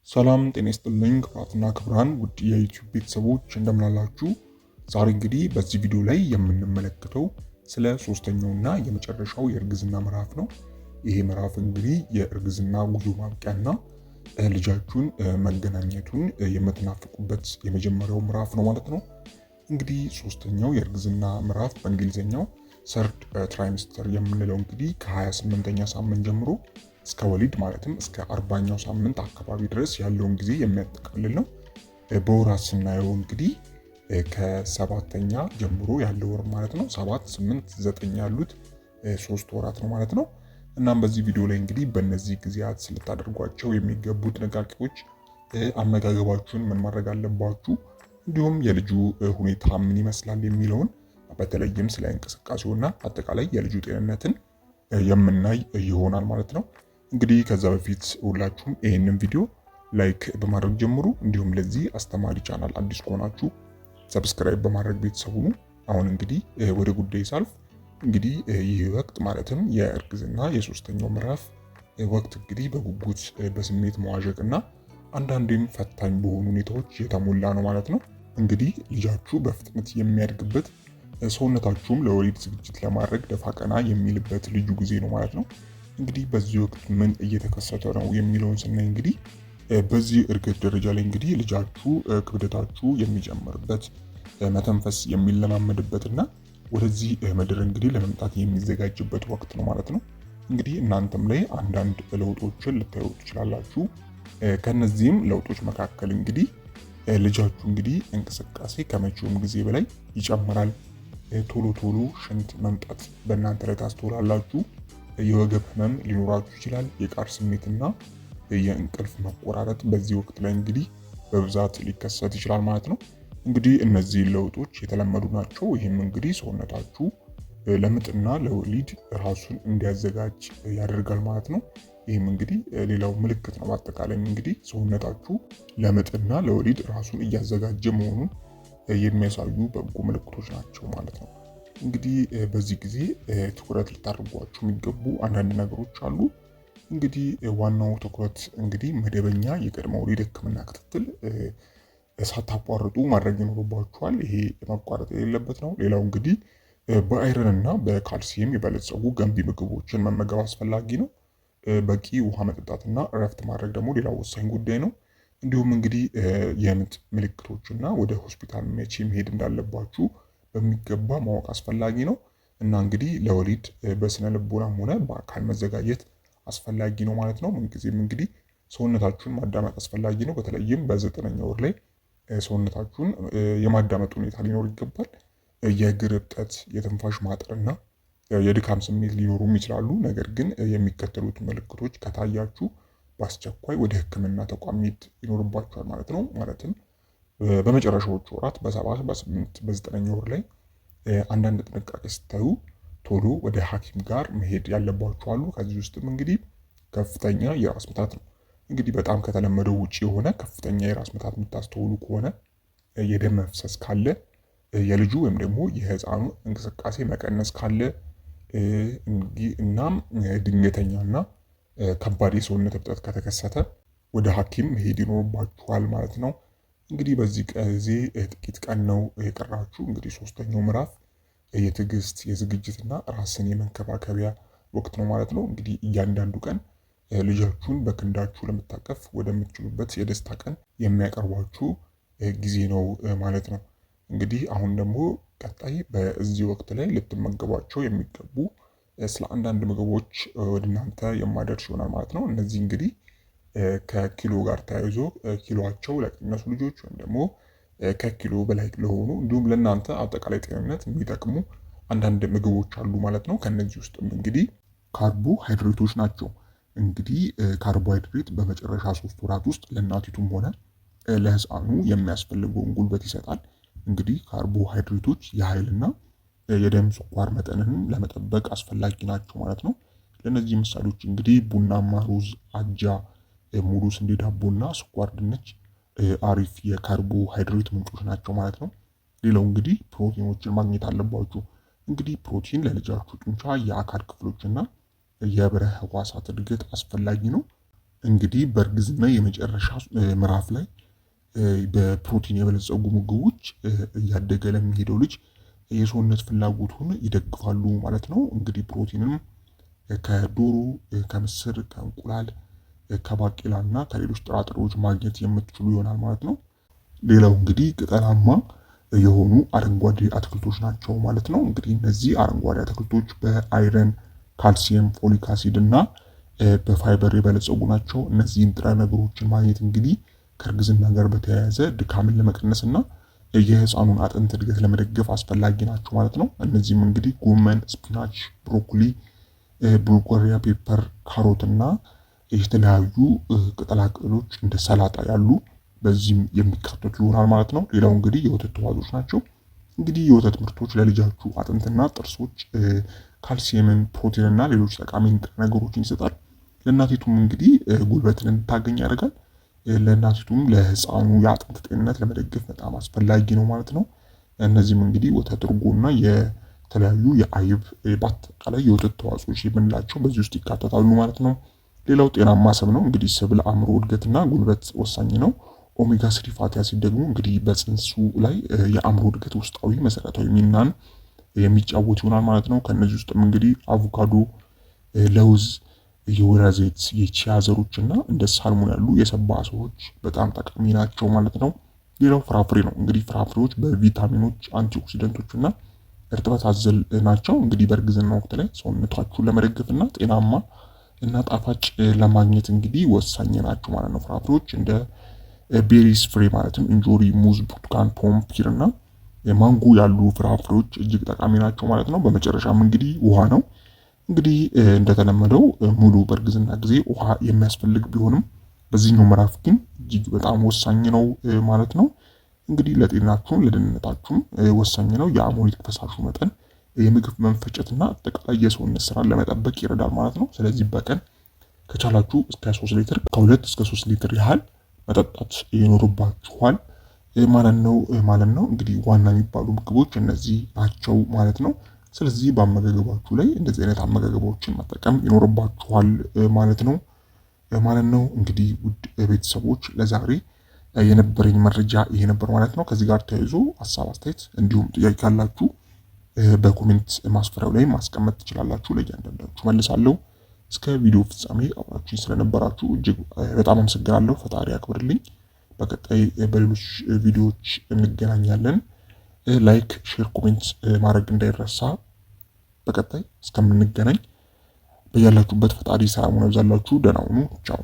ሰላም ጤና ይስጥልኝ ክቡራትና ክቡራን ውድ የዩቲዩብ ቤተሰቦች እንደምን አላችሁ? ዛሬ እንግዲህ በዚህ ቪዲዮ ላይ የምንመለከተው ስለ ሶስተኛውና የመጨረሻው የእርግዝና ምዕራፍ ነው። ይሄ ምዕራፍ እንግዲህ የእርግዝና ጉዞ ማብቂያና ልጃችሁን መገናኘቱን የምትናፍቁበት የመጀመሪያው ምዕራፍ ነው ማለት ነው። እንግዲህ ሶስተኛው የእርግዝና ምዕራፍ በእንግሊዝኛው ሰርድ ትራይምስተር የምንለው እንግዲህ ከ28ኛ ሳምንት ጀምሮ እስከ ወሊድ ማለትም እስከ 40ኛው ሳምንት አካባቢ ድረስ ያለውን ጊዜ የሚያጠቃልል ነው። በወራት ስናየው እንግዲህ ከሰባተኛ ጀምሮ ያለው ወር ማለት ነው። 7፣ 8፣ 9 ያሉት 3 ወራት ነው ማለት ነው። እናም በዚህ ቪዲዮ ላይ እንግዲህ በእነዚህ ጊዜያት ልታደርጓቸው የሚገቡ ጥንቃቄዎች፣ አመጋገባችሁን ምን ማድረግ አለባችሁ፣ እንዲሁም የልጁ ሁኔታ ምን ይመስላል የሚለውን በተለይም ስለ እንቅስቃሴውና አጠቃላይ የልጁ ጤንነትን የምናይ ይሆናል ማለት ነው። እንግዲህ ከዛ በፊት ሁላችሁም ይህንን ቪዲዮ ላይክ በማድረግ ጀምሩ። እንዲሁም ለዚህ አስተማሪ ቻናል አዲስ ከሆናችሁ ሰብስክራይብ በማድረግ ቤተሰብ ሁኑ። አሁን እንግዲህ ወደ ጉዳይ ሳልፍ እንግዲህ ይህ ወቅት ማለትም የእርግዝና የሶስተኛው ምዕራፍ ወቅት እንግዲህ በጉጉት በስሜት መዋዠቅና አንዳንዴም ፈታኝ በሆኑ ሁኔታዎች የተሞላ ነው ማለት ነው። እንግዲህ ልጃችሁ በፍጥነት የሚያድግበት ሰውነታችሁም ለወሊድ ዝግጅት ለማድረግ ደፋ ቀና የሚልበት ልዩ ጊዜ ነው ማለት ነው። እንግዲህ በዚህ ወቅት ምን እየተከሰተ ነው የሚለውን ስናይ እንግዲህ በዚህ እርገት ደረጃ ላይ እንግዲህ ልጃችሁ ክብደታችሁ የሚጨምርበት፣ መተንፈስ የሚለማመድበትና ወደዚህ ምድር እንግዲህ ለመምጣት የሚዘጋጅበት ወቅት ነው ማለት ነው። እንግዲህ እናንተም ላይ አንዳንድ ለውጦችን ልታዩ ትችላላችሁ። ከነዚህም ለውጦች መካከል እንግዲህ ልጃችሁ እንግዲህ እንቅስቃሴ ከመቼውም ጊዜ በላይ ይጨምራል። ቶሎ ቶሎ ሽንት መምጣት በእናንተ ላይ ታስተውላላችሁ። የወገብ ህመም ሊኖራችሁ ይችላል። የቃር ስሜትና የእንቅልፍ መቆራረጥ በዚህ ወቅት ላይ እንግዲህ በብዛት ሊከሰት ይችላል ማለት ነው። እንግዲህ እነዚህ ለውጦች የተለመዱ ናቸው። ይህም እንግዲህ ሰውነታችሁ ለምጥና ለወሊድ ራሱን እንዲያዘጋጅ ያደርጋል ማለት ነው። ይህም እንግዲህ ሌላው ምልክት ነው። በአጠቃላይ እንግዲህ ሰውነታችሁ ለምጥና ለወሊድ ራሱን እያዘጋጀ መሆኑን የሚያሳዩ በጎ ምልክቶች ናቸው ማለት ነው። እንግዲህ በዚህ ጊዜ ትኩረት ልታደርጓቸው የሚገቡ አንዳንድ ነገሮች አሉ። እንግዲህ ዋናው ትኩረት እንግዲህ መደበኛ የቅድመ ወሊድ ሕክምና ክትትል ሳታቋርጡ ማድረግ ይኖርባችኋል። ይሄ ማቋረጥ የሌለበት ነው። ሌላው እንግዲህ በአይረን እና በካልሲየም የበለጸጉ ገንቢ ምግቦችን መመገብ አስፈላጊ ነው። በቂ ውሃ መጠጣትና እረፍት ማድረግ ደግሞ ሌላው ወሳኝ ጉዳይ ነው። እንዲሁም እንግዲህ የምጥ ምልክቶችና ወደ ሆስፒታል መቼ መሄድ እንዳለባችሁ በሚገባ ማወቅ አስፈላጊ ነው። እና እንግዲህ ለወሊድ በስነ ልቦናም ሆነ በአካል መዘጋጀት አስፈላጊ ነው ማለት ነው። ምንጊዜም እንግዲህ ሰውነታችሁን ማዳመጥ አስፈላጊ ነው። በተለይም በ9ኛ ወር ላይ ሰውነታችሁን የማዳመጥ ሁኔታ ሊኖር ይገባል። የእግር እብጠት፣ የትንፋሽ ማጠርና የድካም ስሜት ሊኖሩም ይችላሉ። ነገር ግን የሚከተሉት ምልክቶች ከታያችሁ በአስቸኳይ ወደ ሕክምና ተቋም መሄድ ይኖርባችኋል ማለት ነው። ማለትም በመጨረሻዎቹ ወራት በ7፣ በ8፣ በ9ኛ ወር ላይ አንዳንድ ጥንቃቄ ስታዩ ቶሎ ወደ ሐኪም ጋር መሄድ ያለባችሁ አሉ። ከዚህ ውስጥም እንግዲህ ከፍተኛ የራስ ምታት ነው። እንግዲህ በጣም ከተለመደው ውጭ የሆነ ከፍተኛ የራስ ምታት የምታስተውሉ ከሆነ፣ የደም መፍሰስ ካለ፣ የልጁ ወይም ደግሞ የህፃኑ እንቅስቃሴ መቀነስ ካለ፣ እናም ድንገተኛና ከባድ የሰውነት እብጠት ከተከሰተ ወደ ሐኪም መሄድ ይኖርባችኋል ማለት ነው። እንግዲህ በዚህ ጊዜ ጥቂት ቀን ነው የቀራችሁ። እንግዲህ ሶስተኛው ምዕራፍ የትዕግስት የዝግጅትና ራስን የመንከባከቢያ ወቅት ነው ማለት ነው። እንግዲህ እያንዳንዱ ቀን ልጃችሁን በክንዳችሁ ለመታቀፍ ወደምትችሉበት የደስታ ቀን የሚያቀርቧችሁ ጊዜ ነው ማለት ነው። እንግዲህ አሁን ደግሞ ቀጣይ በዚህ ወቅት ላይ ልትመገቧቸው የሚገቡ ስለ አንዳንድ ምግቦች ወደ እናንተ የማደርስ ይሆናል ማለት ነው። እነዚህ እንግዲህ ከኪሎ ጋር ተያይዞ ኪሎቸው ለቀነሱ ልጆች ወይም ደግሞ ከኪሎ በላይ ለሆኑ እንዲሁም ለእናንተ አጠቃላይ ጤንነት የሚጠቅሙ አንዳንድ ምግቦች አሉ ማለት ነው። ከነዚህ ውስጥም እንግዲህ ካርቦሃይድሬቶች ናቸው። እንግዲህ ካርቦሃይድሬት በመጨረሻ 3 ወራት ውስጥ ለእናቲቱም ሆነ ለህፃኑ የሚያስፈልገውን ጉልበት ይሰጣል። እንግዲህ ካርቦሃይድሬቶች የኃይልና የደም ስኳር መጠንን ለመጠበቅ አስፈላጊ ናቸው ማለት ነው። ለእነዚህ ምሳሌዎች እንግዲህ ቡናማ ሩዝ፣ አጃ፣ ሙሉ ስንዴ ዳቦና ስኳር ድንች አሪፍ የካርቦሃይድሬት ምንጮች ናቸው ማለት ነው። ሌላው እንግዲህ ፕሮቲኖችን ማግኘት አለባችሁ። እንግዲህ ፕሮቲን ለልጃችሁ ጡንቻ፣ የአካል ክፍሎችና የህብረ ህዋሳት እድገት አስፈላጊ ነው። እንግዲህ በእርግዝና የመጨረሻ ምዕራፍ ላይ በፕሮቲን የበለጸጉ ምግቦች እያደገ ለሚሄደው ልጅ የሰውነት ፍላጎቱን ይደግፋሉ ማለት ነው። እንግዲህ ፕሮቲንም ከዶሮ፣ ከምስር፣ ከእንቁላል፣ ከባቄላ እና ከሌሎች ጥራጥሬዎች ማግኘት የምትችሉ ይሆናል ማለት ነው። ሌላው እንግዲህ ቅጠላማ የሆኑ አረንጓዴ አትክልቶች ናቸው ማለት ነው። እንግዲህ እነዚህ አረንጓዴ አትክልቶች በአይረን፣ ካልሲየም፣ ፎሊክ አሲድ እና በፋይበር የበለጸጉ ናቸው። እነዚህን ንጥረ ነገሮችን ማግኘት እንግዲህ ከእርግዝና ጋር በተያያዘ ድካምን ለመቀነስ እና የህፃኑን አጥንት እድገት ለመደገፍ አስፈላጊ ናቸው ማለት ነው። እነዚህም እንግዲህ ጎመን፣ ስፒናች፣ ብሮኮሊ፣ ቡልጎሪያ፣ ፔፐር፣ ካሮት እና የተለያዩ ቅጠላቅጠሎች እንደ ሰላጣ ያሉ በዚህም የሚካተቱ ይሆናል ማለት ነው። ሌላው እንግዲህ የወተት ተዋጽኦች ናቸው። እንግዲህ የወተት ምርቶች ለልጃችሁ አጥንትና ጥርሶች ካልሲየምን፣ ፕሮቲን እና ሌሎች ጠቃሚ ንጥረ ነገሮችን ይሰጣል። ለእናቲቱም እንግዲህ ጉልበትን እንድታገኝ ያደርጋል። ለእናቲቱም ለህፃኑ የአጥንት ጤንነት ለመደገፍ በጣም አስፈላጊ ነው ማለት ነው። እነዚህም እንግዲህ ወተት፣ እርጎና የተለያዩ የአይብ በአጠቃላይ የወተት ተዋጽኦች የምንላቸው በዚህ ውስጥ ይካተታሉ ማለት ነው። ሌላው ጤናማ ስብ ነው። እንግዲህ ስብ ለአእምሮ እድገትና ጉልበት ወሳኝ ነው። ኦሜጋ ስሪ ፋቲ አሲድ ደግሞ እንግዲህ በፅንሱ ላይ የአእምሮ እድገት ውስጣዊ መሰረታዊ ሚናን የሚጫወት ይሆናል ማለት ነው። ከእነዚህ ውስጥም እንግዲህ አቮካዶ፣ ለውዝ፣ የወይራ ዘይት፣ የቺያ ዘሮች እና እንደ ሳልሞን ያሉ የሰባ ሰዎች በጣም ጠቃሚ ናቸው ማለት ነው። ሌላው ፍራፍሬ ነው። እንግዲህ ፍራፍሬዎች በቪታሚኖች፣ አንቲኦክሲደንቶች እና እርጥበት አዘል ናቸው። እንግዲህ በእርግዝና ወቅት ላይ ሰውነታችሁን ለመደገፍ እና ጤናማ እና ጣፋጭ ለማግኘት እንግዲህ ወሳኝ ናቸው ማለት ነው። ፍራፍሬዎች እንደ ቤሪስ ፍሬ ማለትም እንጆሪ፣ ሙዝ፣ ብርቱካን፣ ፖም፣ ፒር እና ማንጎ ያሉ ፍራፍሬዎች እጅግ ጠቃሚ ናቸው ማለት ነው። በመጨረሻም እንግዲህ ውሃ ነው። እንግዲህ እንደተለመደው ሙሉ በእርግዝና ጊዜ ውሃ የሚያስፈልግ ቢሆንም በዚህኛው ምዕራፍ ግን እጅግ በጣም ወሳኝ ነው ማለት ነው። እንግዲህ ለጤናችሁም ለደህንነታችሁም ወሳኝ ነው። የአሞኒክ ፈሳሹ መጠን የምግብ መንፈጨትና አጠቃላይ የሰውነት ስራን ለመጠበቅ ይረዳል ማለት ነው። ስለዚህ በቀን ከቻላችሁ እስከ 3 ሊትር ከ2 እስከ 3 ሊትር ያህል መጠጣት ይኖርባችኋል ማለት ነው። እንግዲህ ዋና የሚባሉ ምግቦች እነዚህ ናቸው ማለት ነው። ስለዚህ በአመጋገባችሁ ላይ እንደዚህ አይነት አመጋገቦችን መጠቀም ይኖርባችኋል ማለት ነው። እንግዲህ ውድ ቤተሰቦች ለዛሬ የነበረኝ መረጃ ይሄ ነበር ማለት ነው። ከዚህ ጋር ተያይዞ ሀሳብ አስተያየት፣ እንዲሁም ጥያቄ ካላችሁ በኮሜንት ማስፈሪያው ላይ ማስቀመጥ ትችላላችሁ። ለእያንዳንዳችሁ መልሳለሁ። እስከ ቪዲዮ ፍጻሜ አብራችሁኝ ስለነበራችሁ እጅግ በጣም አመሰግናለሁ። ፈጣሪ ያክብርልኝ። በቀጣይ በሌሎች ቪዲዮዎች እንገናኛለን። ላይክ፣ ሼር፣ ኮሜንት ማድረግ እንዳይረሳ። በቀጣይ እስከምንገናኝ በያላችሁበት ፈጣሪ ሰላሙን ያብዛላችሁ። ደህና ሁኑ። ቻው